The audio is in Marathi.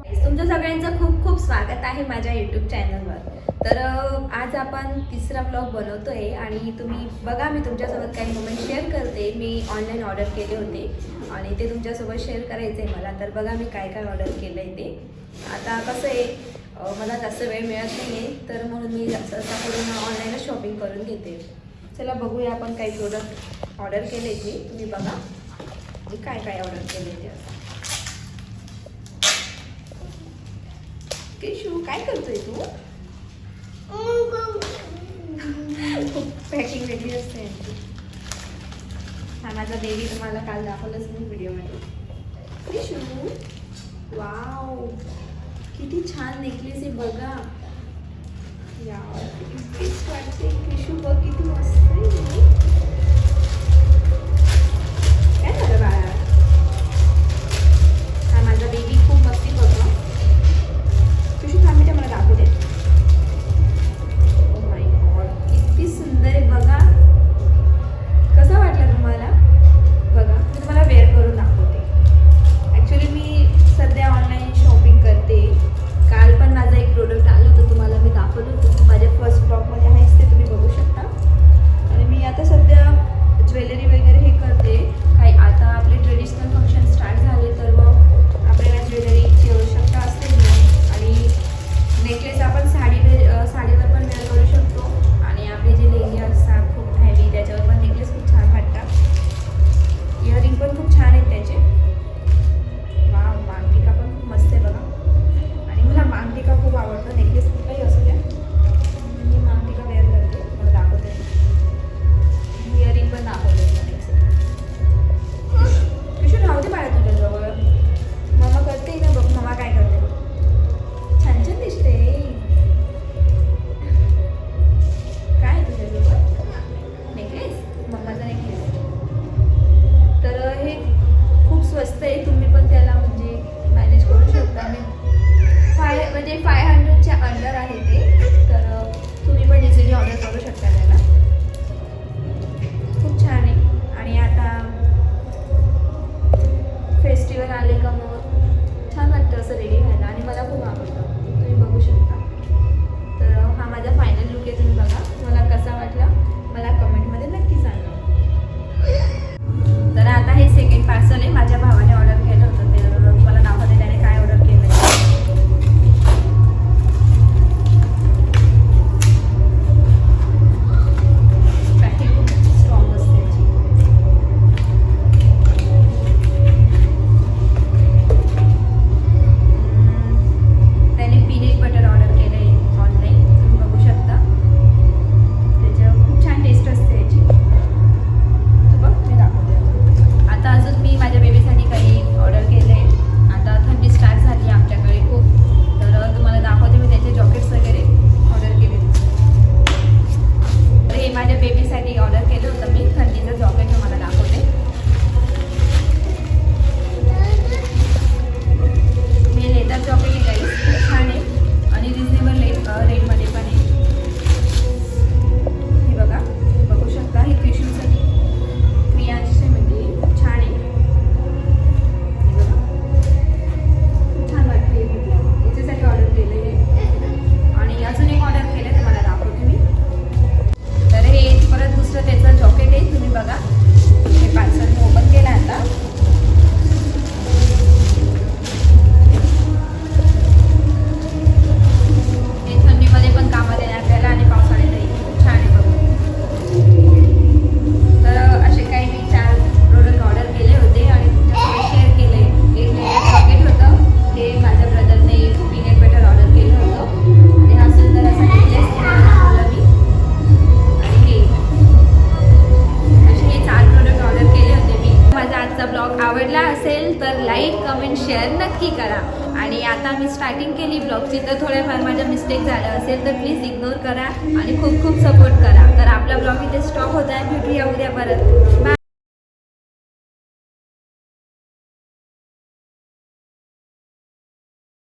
तुमच्या सगळ्यांचं खूप खूप स्वागत आहे माझ्या यूट्यूब चॅनलवर. तर आज आपण तिसरा ब्लॉग बनवतोय आणि तुम्ही बघा, मी तुमच्यासोबत काही मोमेंट शेअर करते. मी ऑनलाईन ऑर्डर केले होते आणि ते तुमच्यासोबत शेअर करायचं आहे मला. तर बघा मी काय काय ऑर्डर केलं आहे ते. आता कसं आहे, मला जास्त वेळ मिळत नाही आहे, तर म्हणून मी जास्त करून ऑनलाईनच शॉपिंग करून घेते. चला बघूया आपण काही प्रोडक्ट ऑर्डर केले ते. तुम्ही बघा मी काय काय ऑर्डर केले ते. असं केशू काय करतोय तू? पॅकिंग वेगळी असते यांची. हा माझा बेबी तुम्हाला काल दाखवलंच मी व्हिडिओमध्ये. केशू वाव, किती छान नेकलेस आहे बघा. यार किती बेस्ट वाटते. केशू बघ किती मस्त आहे. काय झालं बाळा? हा माझा बेबी खूप मस्ती करतो. केशू थांबते, मला दाखवू दे. ओ माय गॉड, किती सुंदर आहे बघा. कसा वाटला तुम्हाला? बघा मी तुम्हाला वेअर करून दाखवते. ॲक्च्युली मी सध्या ऑनलाईन शॉपिंग करते. काल पण माझा एक प्रोडक्ट आलं होतं, तुम्हाला मी दाखवलं होतं. माझ्या फर्स्ट ब्लॉगमध्ये आहेच, ते तुम्ही बघू शकता. आणि मी आता सध्या ज्वेलरी वगैरे हे करते. काही आता आपले ट्रेडिशनल फंक्शन स्टार्ट झाले तर मग आपल्याला ज्वेलरीची आवश्यकता असते. आणि नेकलेस आपण साडीवर पण वेअर करू शकतो. आणि आपले जे लेंगे असतात खूप हेवी, त्याच्यावर पण नेकलेस खूप छान वाटतात. इयरिंग पण खूप छान आहेत त्याचे. वा, मांगटिका पण खूप मस्त आहे बघा. आणि मला मांगटिका खूप आवडतं. नेकलेस कुठलाही असू द्या, मी मांगटिका वेअर करते. मला दाखवते, इयरिंग पण दाखवते. ट्युशन राहू दे बाळा तुझ्याजवळ. मम्मा करते ना, बघ मम्मा काय करते. छान छान दिसते. काय आहे तुझ्याजवळ? नेकलेस, मम्माचा नेकलेस. तर हे खूप स्वस्त आहे. तुम्ही पण त्याला म्हणजे मॅनेज करू शकता. मी 500च्या अंडर आहे ते. तर तुम्ही पण इझिली ऑर्डर करू शकता त्याला. खूप छान आहे. आणि आता फेस्टिवल आले का मग छान वाटतं असं रेडी व्हायला. आणि मला खूप आवडतं, तुम्ही बघू शकता. तर हा माझा फायनल लुक आहे. तुम्ही बघा, मला कसा वाटला मला कमेंटमध्ये नक्की सांगा. तर आता हे सेकंड पार्सल आहे. माझ्या भावाने ऑर्डर केलं होतं, ते तुम्हाला दाखवते त्याने काय ऑर्डर केलं आहे. पॅकिंग खूप स्ट्रॉंग असते याची. त्याने पीनट बटर ऑर्डर केलं आहे ऑनलाईन, तुम्ही बघू शकता. त्याच्यावर खूप छान टेस्ट असते याची. तर बघ मी दाखवते. आता अजून मी माझ्या बेबीसाठी काही ऑर्डर केलं आहे. आता थंडी स्टार्ट झाली आमच्याकडे खूप. तर तुम्हाला दाखवते मी त्याचे जॉकेट्स वगैरे ऑर्डर केले. तर हे माझ्या बेबीसाठी ऑर्डर केलं होतं मी. थंडीचं जॉकेट तुम्हाला दाखवते. हे लेदर जॉकेट आहे काही, खूप छान आहे आणि रिजनेबल रेटमध्ये पण आहे. हे बघा, बघू शकता. हे क्रिशूसाठी क्रियांचे म्हणजे खूप छान आहे. हे बघा, खूप छान वाटते. याच्यासाठी ऑर्डर केलं आहे. आणि अजून एक ऑर्डर केलं, तुम्हाला दाखवते मी. तर हे परत दुसरं त्याचं जॉकेट आहे. तुम्ही बघा, हे पार्सल मी ओपन केलं आता. हे थंडीमध्ये पण कामात येणार आपल्याला आणि पावसाळ्यातही खूप छान आहे बघा. तर असे काही मी 4 प्रोडक्ट ऑर्डर केले होते आणि तुमच्यासोबत शेअर केले. एक लेदर जॉकेट होतं, हे माझ्या ब्रदरने पीनट बटर ऑर्डर केलं होतं. आणि हा सुंदर असा नेकलेस दाखवला मी. आणि हे असे हे 4 प्रोडक्ट ऑर्डर केले होते मी. माझा आजचा ब्लॉग आवडला असेल तर लाईक, कमेंट, शेअर नक्की करा. आणि आता मी स्टार्टिंग केली ब्लॉगची, तर थोड्याफार माझ्या मिस्टेक झालं असेल तर प्लीज इग्नोर करा आणि खूप खूप सपोर्ट करा. तर आपला ब्लॉग इथे स्टॉप होत आहे. भेटूया उद्या परत. बाय.